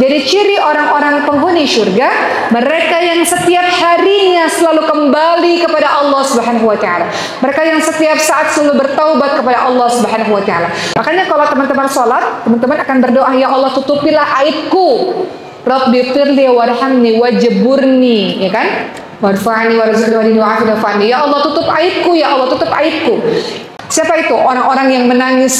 Jadi ciri orang-orang penghuni surga, mereka yang setiap harinya selalu kembali kepada Allah Subhanahu wa taala. Mereka yang setiap saat selalu bertaubat kepada Allah Subhanahu wa taala. Makanya kalau teman-teman sholat, teman-teman akan berdoa, ya Allah tutupilah aibku. Rabbighfirli warhamni wajburni, ya kan? Warfa'ni warzuqni wa'afini wa'afini. Ya Allah tutup aibku, ya Allah tutup aibku. Siapa itu? Orang-orang yang menangis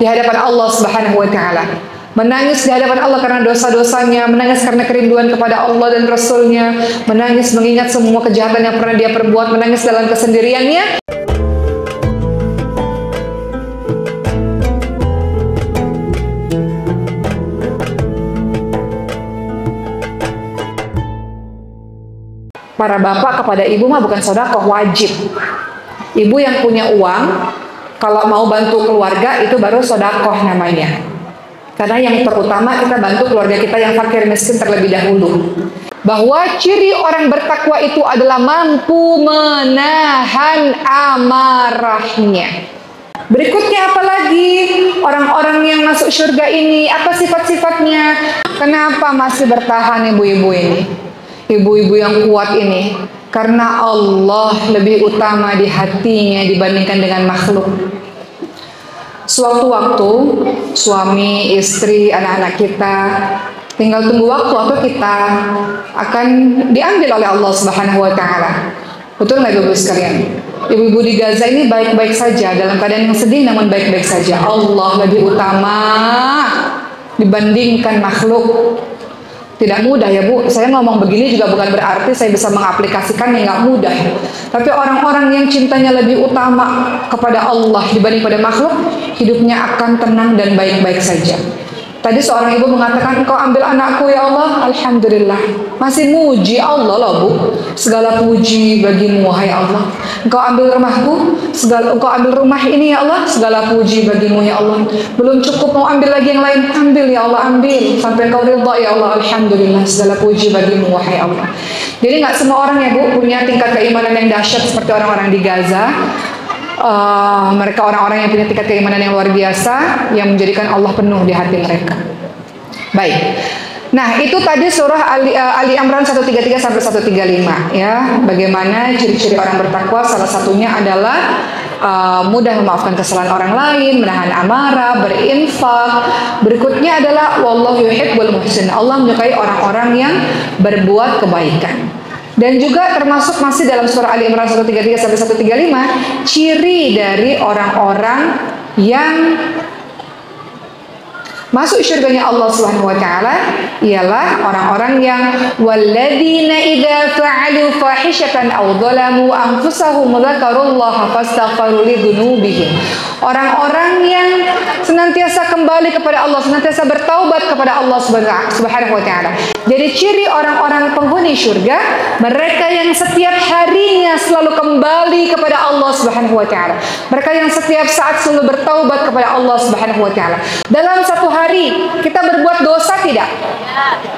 di hadapan Allah Subhanahu wa taala. Menangis di hadapan Allah karena dosa-dosanya, menangis karena kerinduan kepada Allah dan Rasul-Nya, menangis mengingat semua kejahatan yang pernah dia perbuat, menangis dalam kesendiriannya. Para bapak kepada ibu mah bukan sedekah, wajib. Ibu yang punya uang, kalau mau bantu keluarga itu baru sedekah namanya. Karena yang terutama kita bantu keluarga kita yang fakir miskin terlebih dahulu. Bahwa ciri orang bertakwa itu adalah mampu menahan amarahnya. Berikutnya apalagi orang-orang yang masuk surga ini, apa sifat-sifatnya? Kenapa masih bertahan ibu-ibu ini? Ibu-ibu yang kuat ini. Karena Allah lebih utama di hatinya dibandingkan dengan makhluk. Sewaktu-waktu suami, istri, anak-anak kita tinggal tunggu waktu atau kita akan diambil oleh Allah Subhanahu wa taala. Betul nggak Ibu sekalian? Ibu-ibu di Gaza ini baik-baik saja, dalam keadaan yang sedih namun baik-baik saja. Allah lebih utama dibandingkan makhluk. Tidak mudah ya Bu, saya ngomong begini juga bukan berarti saya bisa mengaplikasikan yang nggak mudah. Tapi orang-orang yang cintanya lebih utama kepada Allah dibanding pada makhluk, hidupnya akan tenang dan baik-baik saja. Tadi seorang ibu mengatakan, engkau ambil anakku ya Allah, alhamdulillah. Masih muji Allah loh Bu. Segala puji bagimu wahai Allah. Engkau ambil rumahku, engkau ambil rumah ini ya Allah, segala puji bagimu ya Allah. Belum cukup mau ambil lagi yang lain, ambil ya Allah, ambil sampai engkau ridha ya Allah, alhamdulillah, segala puji bagimu wahai Allah. Jadi nggak semua orang ya Bu punya tingkat keimanan yang dahsyat seperti orang-orang di Gaza. Mereka orang-orang yang punya tingkat keimanan yang luar biasa, yang menjadikan Allah penuh di hati mereka. Baik. Nah, itu tadi surah Ali Imran 133 sampai 135 ya. Bagaimana ciri-ciri orang bertakwa? Salah satunya adalah mudah memaafkan kesalahan orang lain, menahan amarah, berinfak. Berikutnya adalah wallahu yuhibbul muhsin. Allah menyukai orang-orang yang berbuat kebaikan. Dan juga termasuk masih dalam surah Ali Imran 133 sampai 135, ciri dari orang-orang yang masuk syurganya Allah Subhanahu wa taala ialah orang-orang yang walladzina idza fa'alu fahishatan aw dhalamu anfusahum dzakarullaha fastaghfiru lidzunubihim. Orang-orang yang senantiasa kembali kepada Allah, senantiasa bertaubat kepada Allah Subhanahu wa taala. Jadi ciri orang-orang penghuni surga, mereka yang setiap harinya selalu kembali kepada Allah Subhanahu wa taala. Mereka yang setiap saat selalu bertaubat kepada Allah Subhanahu wa taala. Dalam satu hari kita berbuat dosa tidak?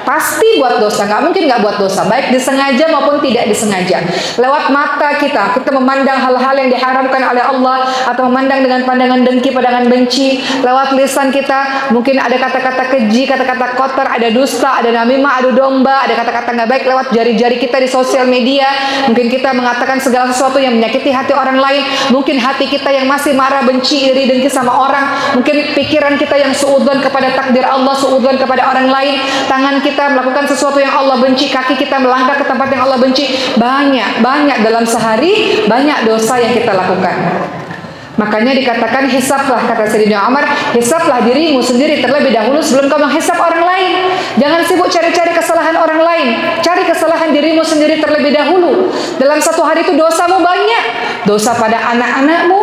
Pasti buat dosa, nggak mungkin nggak buat dosa, baik disengaja maupun tidak disengaja. Lewat mata kita memandang hal-hal yang diharamkan oleh Allah atau memandang dengan pandangan dengki, pandangan benci. Lewat lisan kita mungkin ada kata-kata keji, kata-kata kotor, ada dusta, ada namimah, adu domba, ada kata-kata nggak baik. Lewat jari-jari kita di sosial media, mungkin kita mengatakan segala sesuatu yang menyakiti hati orang lain. Mungkin hati kita yang masih marah, benci, iri, dengki sama orang. Mungkin pikiran kita yang suudzon kepada takdir Allah, suudzon kepada orang lain. Tangan kita melakukan sesuatu yang Allah benci, kaki kita melangkah ke tempat yang Allah benci. Banyak dalam sehari, banyak dosa yang kita lakukan. Makanya dikatakan hisablah, kata Sayyidina Umar, hisablah dirimu sendiri terlebih dahulu sebelum kau menghisab orang lain. Jangan sibuk cari-cari kesalahan orang lain, cari kesalahan dirimu sendiri terlebih dahulu. Dalam satu hari itu dosamu banyak. Dosa pada anak-anakmu,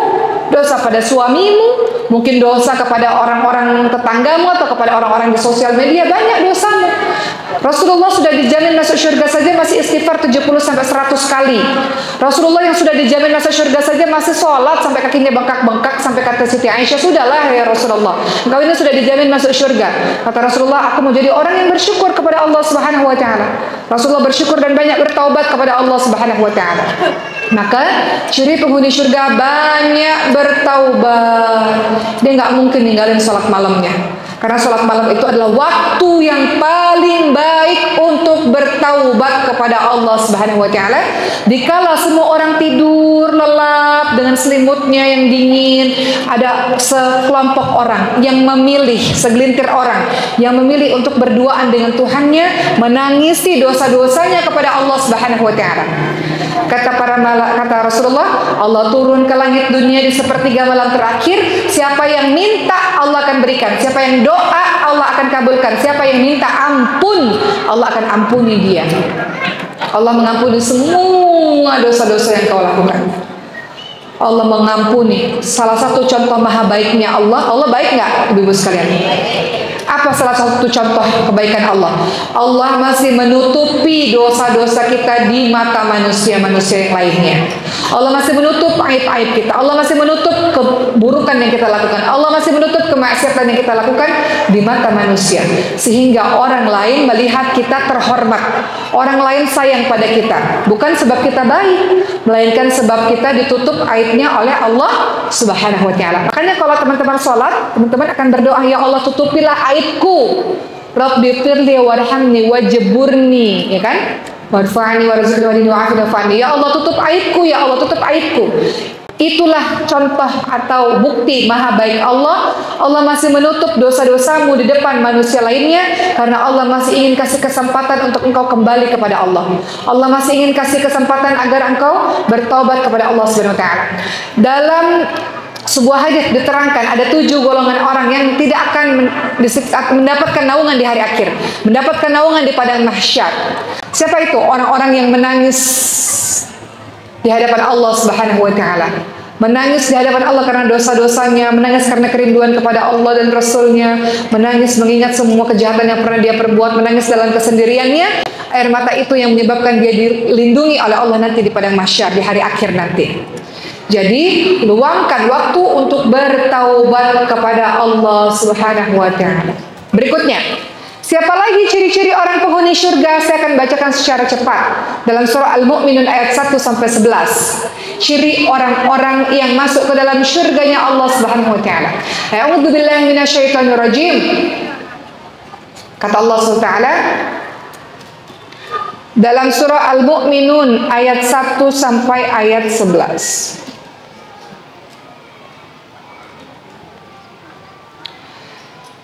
dosa pada suamimu, mungkin dosa kepada orang-orang tetanggamu atau kepada orang-orang di sosial media, banyak dosamu. Rasulullah sudah dijamin masuk surga saja masih istighfar 70 sampai 100 kali. Rasulullah yang sudah dijamin masuk surga saja masih sholat sampai kakinya bengkak-bengkak, sampai kata Siti Aisyah, sudahlah ya Rasulullah, engkau ini sudah dijamin masuk surga. Kata Rasulullah, aku mau jadi orang yang bersyukur kepada Allah Subhanahu wa taala. Rasulullah bersyukur dan banyak bertaubat kepada Allah Subhanahu wa taala. Maka ciri penghuni surga banyak bertaubat. Dia nggak mungkin ninggalin sholat malamnya. Karena sholat malam itu adalah waktu yang paling baik untuk bertaubat kepada Allah Subhanahu wa taala. Dikala semua orang tidur lelap dengan selimutnya yang dingin, ada sekelompok orang yang memilih, segelintir orang yang memilih untuk berduaan dengan Tuhannya, menangisi dosa-dosanya kepada Allah Subhanahu wa taala. Kata Rasulullah, Allah turun ke langit dunia di sepertiga malam terakhir. Siapa yang minta, Allah akan berikan. Siapa yang doa, Allah akan kabulkan. Siapa yang minta ampun, Allah akan ampuni dia. Allah mengampuni semua dosa-dosa yang kau lakukan. Allah mengampuni. Salah satu contoh maha baiknya Allah. Allah baik nggak, ibu-ibu sekalian? Apa salah satu contoh kebaikan Allah? Allah masih menutupi dosa-dosa kita di mata manusia-manusia yang lainnya. Allah masih menutup aib-aib kita. Allah masih menutup keburukan yang kita lakukan. Allah masih menutup kemaksiatan yang kita lakukan di mata manusia. Sehingga orang lain melihat kita terhormat. Orang lain sayang pada kita. Bukan sebab kita baik, melainkan sebab kita ditutup aibnya oleh Allah Subhanahu wa taala. Makanya kalau teman-teman sholat, teman-teman akan berdoa, ya Allah tutupilah aibku. Rabbi firli warhamni wajburni, ya kan? Warfa'ni warzuqni wa'afini. Ya Allah tutup aibku, ya Allah tutup aibku. Itulah contoh atau bukti maha baik Allah. Allah masih menutup dosa-dosamu di depan manusia lainnya karena Allah masih ingin kasih kesempatan untuk engkau kembali kepada Allah. Allah masih ingin kasih kesempatan agar engkau bertobat kepada Allah Subhanahu wa taala. Dalam sebuah hadis diterangkan ada 7 golongan orang yang tidak akan mendapatkan naungan di hari akhir, mendapatkan naungan di padang mahsyar. Siapa itu? Orang-orang yang menangis di hadapan Allah Subhanahu wa taala. Menangis di hadapan Allah karena dosa-dosanya, menangis karena kerinduan kepada Allah dan Rasul-Nya, menangis mengingat semua kejahatan yang pernah dia perbuat, menangis dalam kesendiriannya. Air mata itu yang menyebabkan dia dilindungi oleh Allah nanti di padang mahsyar di hari akhir nanti. Jadi, luangkan waktu untuk bertaubat kepada Allah Subhanahu wa taala. Berikutnya, siapa lagi ciri-ciri orang penghuni surga? Saya akan bacakan secara cepat dalam surah Al-Mu'minun ayat 1 sampai 11. Ciri orang-orang yang masuk ke dalam surganya Allah Subhanahu wa taala. A'udzu billahi minasyaitonir rajim. Kata Allah Subhanahu wa taala dalam surah Al-Mu'minun ayat 1 sampai ayat 11.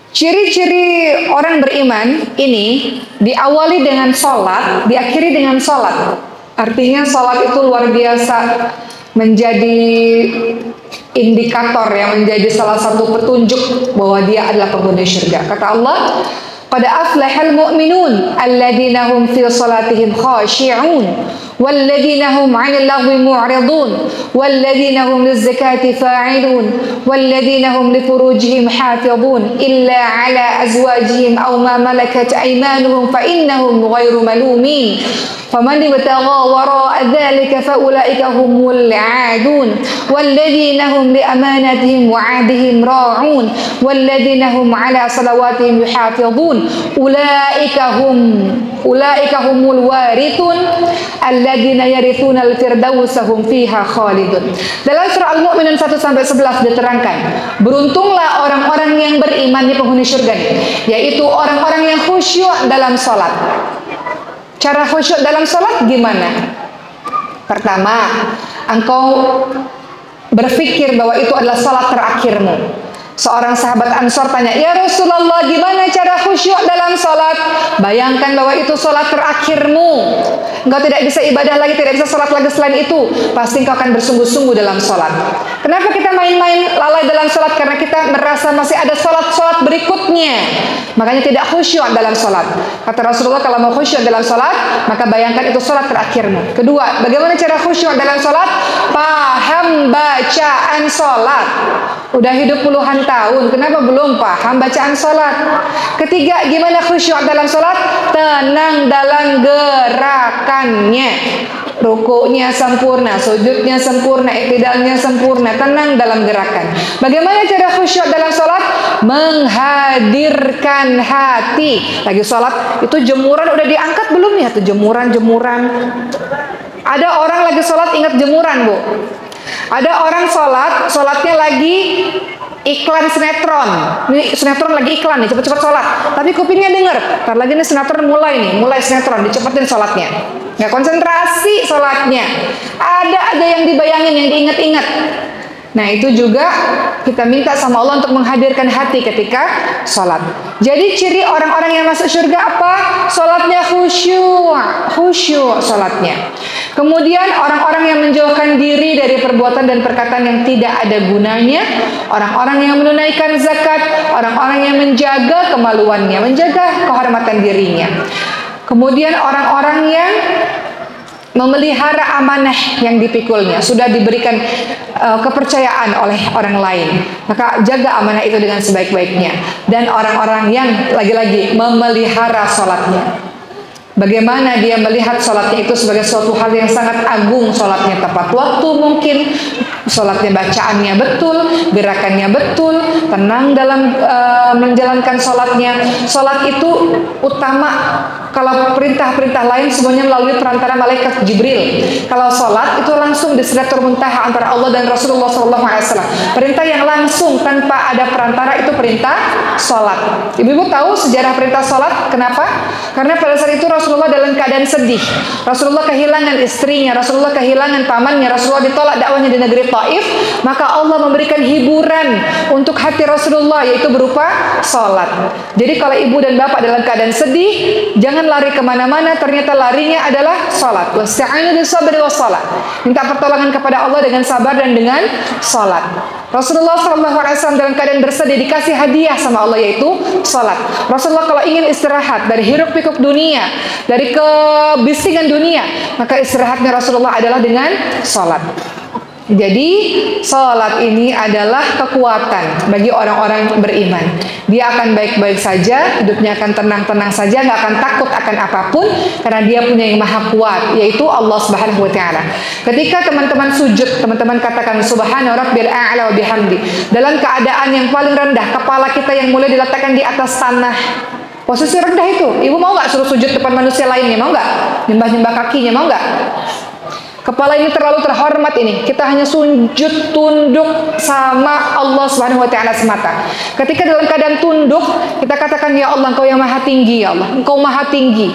Ciri-ciri orang beriman ini diawali dengan sholat, diakhiri dengan sholat. Artinya sholat itu luar biasa menjadi indikator yang menjadi salah satu petunjuk bahwa dia adalah penghuni surga. Kata Allah, qad aflahal mu'minun alladzina hum fi salatihim khashi'un walladzina hum 'anil lahwi mu'ridun walladzina hum lizakati fa'ilun walladzina hum li furujihim hafizun illa 'ala azwajihim aw ma malakat aymanuhum fa innahum ghairu malumin faman ibtagha wara'a dhalika fa ulaika humul 'adun walladzina hum li amanatihim wa 'ahdihim ra'un walladzina hum 'ala salawatihim yuhafizun ulaika humul warithun alladzina yarithuna al-firdausa hum fiha khalidun. Dalam surah Al-Mu'minun 1 sampai 11 diterangkan, beruntunglah orang-orang yang beriman di penghuni surga, yaitu orang-orang yang khusyuk dalam salat. Cara khusyuk dalam salat gimana? Pertama, engkau berpikir bahwa itu adalah salat terakhirmu. Seorang sahabat Ansor tanya, ya Rasulullah, gimana cara khusyuk dalam sholat? Bayangkan bahwa itu sholat terakhirmu. Engkau tidak bisa ibadah lagi, tidak bisa sholat lagi selain itu. Pasti engkau akan bersungguh-sungguh dalam sholat. Kenapa kita main-main lalai dalam sholat? Karena kita merasa masih ada sholat-sholat berikutnya. Makanya tidak khusyuk dalam sholat. Kata Rasulullah, kalau mau khusyuk dalam sholat, maka bayangkan itu sholat terakhirmu. Kedua, bagaimana cara khusyuk dalam sholat? Paham bacaan sholat. Udah hidup puluhan tahun, kenapa belum paham bacaan sholat? Ketiga, gimana khusyuk dalam sholat? Tenang dalam gerakannya. Rukuknya sempurna, sujudnya sempurna, iktidalnya sempurna, tenang dalam gerakan. Bagaimana cara khusyuk dalam sholat? Menghadirkan hati. Lagi sholat, itu jemuran udah diangkat belum ya? Tuh jemuran-jemuran. Ada orang lagi sholat ingat jemuran, Bu. Ada orang sholatnya lagi iklan sinetron. Ini sinetron lagi iklan nih, cepet-cepet sholat. Tapi kupingnya denger, ntar lagi nih sinetron mulai sinetron, dicepetin sholatnya. Nggak konsentrasi sholatnya. Ada aja yang dibayangin, yang diingat-ingat. Nah itu juga kita minta sama Allah untuk menghadirkan hati ketika sholat. Jadi ciri orang-orang yang masuk surga apa? Sholatnya khusyuk sholatnya. Kemudian orang-orang yang menjauhkan diri dari perbuatan dan perkataan yang tidak ada gunanya, orang-orang yang menunaikan zakat, orang-orang yang menjaga kemaluannya, menjaga kehormatan dirinya. Kemudian orang-orang yang memelihara amanah yang dipikulnya, sudah diberikan kepercayaan oleh orang lain, maka jaga amanah itu dengan sebaik-baiknya. Dan orang-orang yang lagi-lagi memelihara sholatnya, bagaimana dia melihat sholatnya itu sebagai suatu hal yang sangat agung. Sholatnya tepat waktu mungkin, sholatnya bacaannya betul, gerakannya betul, tenang dalam menjalankan sholatnya. Sholat itu utama. Kalau perintah-perintah lain semuanya melalui perantara malaikat Jibril. Kalau sholat itu langsung di Sidratul Muntaha antara Allah dan Rasulullah SAW. Perintah yang langsung tanpa ada perantara itu perintah sholat. Ibu-ibu tahu sejarah perintah sholat? Kenapa? Karena pada saat itu Rasulullah dalam keadaan sedih. Rasulullah kehilangan istrinya, Rasulullah kehilangan pamannya, Rasulullah ditolak dakwahnya di negeri Taif. Maka Allah memberikan hiburan untuk hati Rasulullah, yaitu berupa sholat. Jadi kalau ibu dan bapak dalam keadaan sedih, jangan lari kemana-mana, ternyata larinya adalah sholat. Wasta'inu bis-sabri was-shalah. Minta pertolongan kepada Allah dengan sabar dan dengan sholat. Rasulullah SAW dalam keadaan bersedih dikasih hadiah sama Allah, yaitu sholat. Rasulullah kalau ingin istirahat dari hiruk pikuk dunia, dari kebisingan dunia, maka istirahatnya Rasulullah adalah dengan sholat. Jadi sholat ini adalah kekuatan bagi orang-orang beriman. Dia akan baik-baik saja, hidupnya akan tenang-tenang saja, nggak akan takut akan apapun, karena dia punya yang maha kuat, yaitu Allah Subhanahu Wa Taala. Ketika teman-teman sujud, teman-teman katakan Subhana Rabbil A'la wa bihamdi. Dalam keadaan yang paling rendah, kepala kita yang mulai diletakkan di atas tanah. Posisi rendah itu, ibu mau nggak suruh sujud depan manusia lainnya? Mau nggak? Nyembah-nyembah kakinya, mau nggak? Kepala ini terlalu terhormat ini. Kita hanya sujud tunduk sama Allah Subhanahu Wa Taala semata. Ketika dalam keadaan tunduk, kita katakan ya Allah, Engkau yang maha tinggi, ya Allah, Engkau maha tinggi.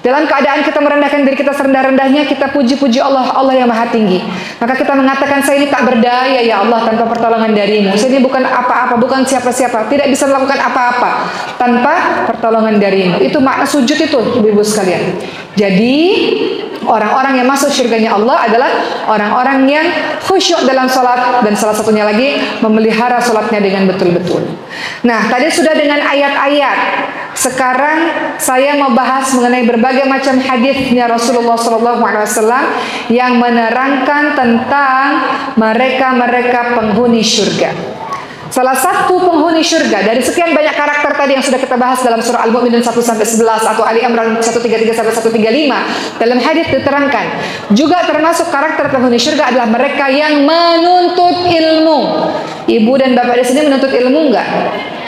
Dalam keadaan kita merendahkan diri kita serendah-rendahnya, kita puji-puji Allah, Allah yang maha tinggi. Maka kita mengatakan, saya ini tak berdaya ya Allah tanpa pertolongan darimu. Saya ini bukan apa-apa, bukan siapa-siapa, tidak bisa melakukan apa-apa tanpa pertolongan darimu. Itu makna sujud itu, ibu-ibu sekalian. Jadi orang-orang yang masuk surganya Allah adalah orang-orang yang khusyuk dalam sholat, dan salah satunya lagi memelihara sholatnya dengan betul-betul. Nah, tadi sudah dengan ayat-ayat. Sekarang saya mau bahas mengenai berbagai macam hadisnya Rasulullah SAW yang menerangkan tentang mereka-mereka penghuni surga. Salah satu penghuni surga dari sekian banyak karakter tadi yang sudah kita bahas dalam surah Al-Mu'minun 1-11 atau Ali Imran 133-135, dalam hadis diterangkan juga termasuk karakter penghuni surga adalah mereka yang menuntut ilmu. Ibu dan bapak di sini menuntut ilmu enggak?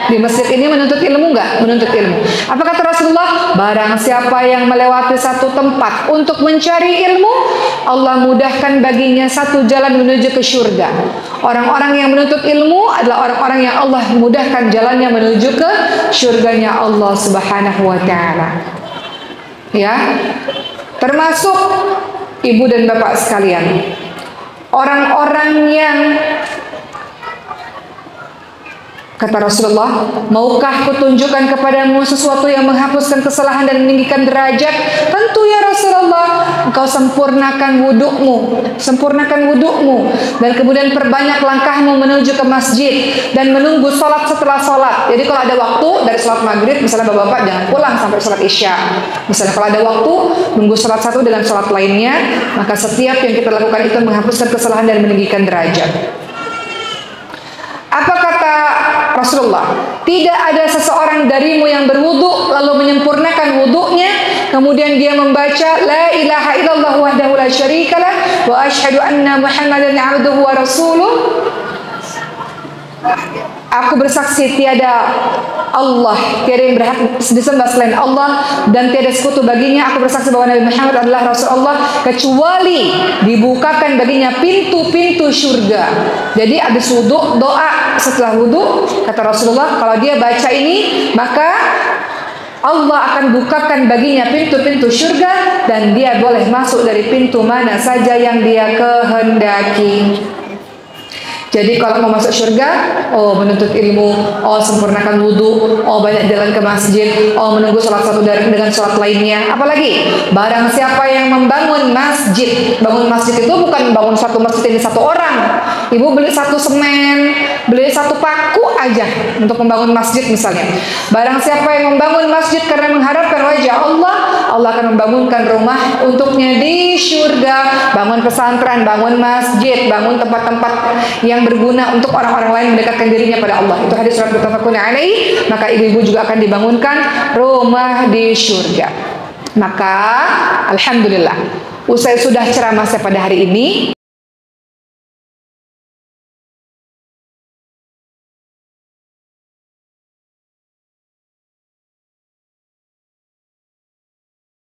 Di masjid ini menuntut ilmu enggak? Menuntut ilmu. Apa kata Rasulullah? Barang siapa yang melewati satu tempat untuk mencari ilmu, Allah mudahkan baginya satu jalan menuju ke surga. Orang-orang yang menuntut ilmu adalah orang-orang yang Allah mudahkan jalannya menuju ke surganya Allah Subhanahu Wa Taala. Ya, termasuk ibu dan bapak sekalian, orang-orang yang kata Rasulullah, maukah kutunjukkan kepadamu sesuatu yang menghapuskan kesalahan dan meninggikan derajat? Tentu ya Rasulullah. Engkau sempurnakan wudukmu, dan kemudian perbanyak langkahmu menuju ke masjid dan menunggu sholat setelah sholat. Jadi kalau ada waktu dari sholat maghrib, misalnya bapak-bapak jangan pulang sampai sholat isya. Misalnya kalau ada waktu, nunggu sholat satu dengan sholat lainnya, maka setiap yang kita lakukan itu menghapuskan kesalahan dan meninggikan derajat. Apa kata Rasulullah? Tidak ada seseorang darimu yang berwudu lalu menyempurnakan wudunya, kemudian dia membaca la ilaha illallah wahdahu la syarikalah wa asyhadu anna Muhammadan abduhu wa rasuluh. Aku bersaksi tiada Allah, tiada yang berhak disembah selain Allah, dan tiada sekutu baginya. Aku bersaksi bahwa Nabi Muhammad adalah Rasul Allah, kecuali dibukakan baginya pintu-pintu surga. Jadi habis wudu, doa setelah wudu, kata Rasulullah, kalau dia baca ini, maka Allah akan bukakan baginya pintu-pintu surga, dan dia boleh masuk dari pintu mana saja yang dia kehendaki. Jadi kalau mau masuk surga, menuntut ilmu, sempurnakan wudhu, banyak jalan ke masjid, menunggu sholat satu dengan sholat lainnya. Apalagi, barang siapa yang membangun masjid. Bangun masjid itu bukan bangun satu masjid ini satu orang. Ibu beli satu semen, beli satu paku aja untuk membangun masjid misalnya. Barang siapa yang membangun masjid karena mengharapkan wajah Allah, Allah akan membangunkan rumah untuknya di surga. Bangun pesantren, bangun masjid, bangun tempat-tempat yang berguna untuk orang-orang lain mendekatkan dirinya pada Allah. Itu hadis surat muttafaqun alaih. Maka ibu-ibu juga akan dibangunkan rumah di surga. Maka alhamdulillah, usai sudah ceramah saya pada hari ini,